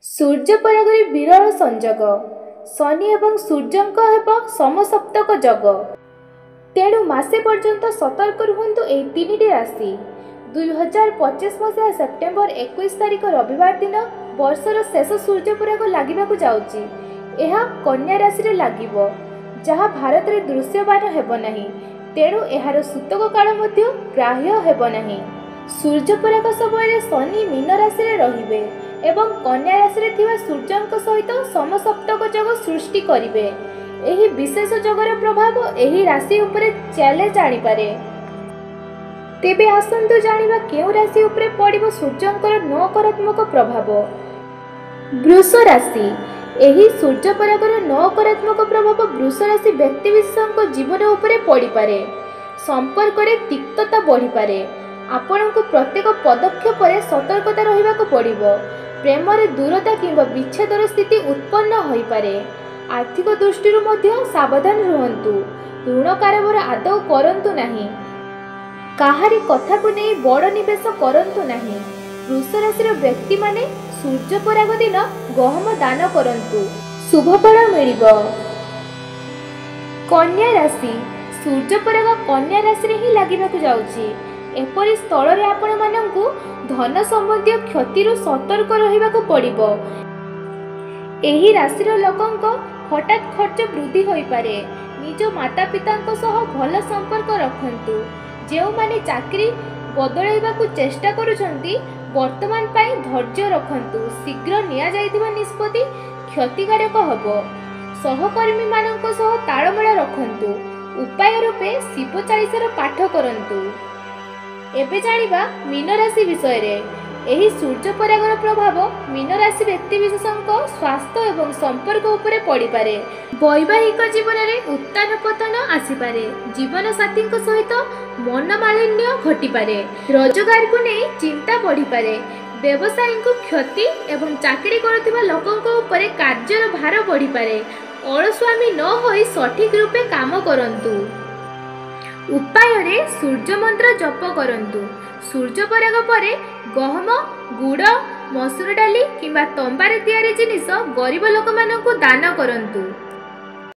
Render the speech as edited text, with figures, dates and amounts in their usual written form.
सूर्यपरागरे विरल संजोग शनि एवं सूर्यंक हेब समसप्तक जग तेणु मासे पर्यंत सतर्क रुहतु एही तीनिटी राशि। 2025 मसीहा सेप्टेम्बर 21 तारिख रविवार दिन वर्षर शेष सूर्यपराग लागिबाकु जाउची। एहा कन्या राशि रे लागिबो जहा भारत रे दृश्यमान हेबो नाही, तेणु एहार सूतक काल मध्ये ग्राह्य हेबो नाही। सूर्यपराग समय शनि मीन राशि रे रहिबे एवं कन्या राशि रे थिबा सूर्यंक सहित समसप्तक जग सृष्टि करिवे। एही विशेष जगर प्रभाव एही राशि उपरे चले जानि पारे। तेबे आसंतु जानिबा केउ राशि उपरे पड़िबो सूर्यंकर नकारात्मक प्रभाव। वृष राशि। एही सूर्यपरागर नकारात्मक प्रभाव वृष राशि व्यक्ति विशेषଙ୍କ जीवन उपरे पड़ी पारे। संपर्क रे तिक्तता बढ़ी पारे। आपनको प्रत्येक पदक्षेप रे सतर्कता रहिबाको पड़िबो। प्रेम रे दूरता किंबा विच्छेदर स्थिति उत्पन्न होई पारे। आर्थिक दृष्टि सावधान रुहंतु। ऋण कारोबार आदौ करंतु नहीं। काहारी कथा को नहीं बड़ निवेश करंतु नहीं। वृष राशि व्यक्ति माने सूर्यपराग दिन गहम दान करंतु, शुभ फल मिलिबो। कन्या राशि। सूर्यपराग कन्या राशि रे ही लागिबाकु जाउची। एपरि स्थल रे आपण मानंकु धन संबंधी क्षति सतर्क रहिबाकु पड़िबो। एही राशि लोकंक हठात खर्च वृद्धि होई पारे। निज माता पितांको सह भल संपर्क रखंतु। जेउ माने चाकरी बदलाइबाकु चेष्टा करूछंती वर्तमान पाई धैर्य रखंतु। शीघ्र निया जाइतिबा निष्पत्ति क्षतिकारक हबो। सहकर्मी मानंको सह ताळमेळ रखंतु। उपाय रूपे शिव चालीसार पाठ करंतु। एबे जानिबा मीन राशि विषय रे। एही सूर्यपरागर प्रभाव मीन राशि व्यक्ति विशेषଙ୍କ स्वास्थ्य एवं संपर्क उपरे पड़ी पारे। वैवाहिक जीवन रे उत्तान पतन आसी पारे। जीवन साथी सहित मनमालिन्य घटी पारे। रोजगार को नहीं चिंता बढ़ी पारे। व्यवसायी को क्षति एवं चाकरी करुथिबा लोकंक उपरे कार्यर भार बढ़ी पारे। अलस्वामी न होई सठिक रूपे काम करंतु। उपाय रे सूर्य मंत्र जप करंतु। सूर्यपराग परे गहम, गुड़, मसूर डाली किंबा तंबारे तैयारी जिनिस गरीब लोक मानकु दान करंतु।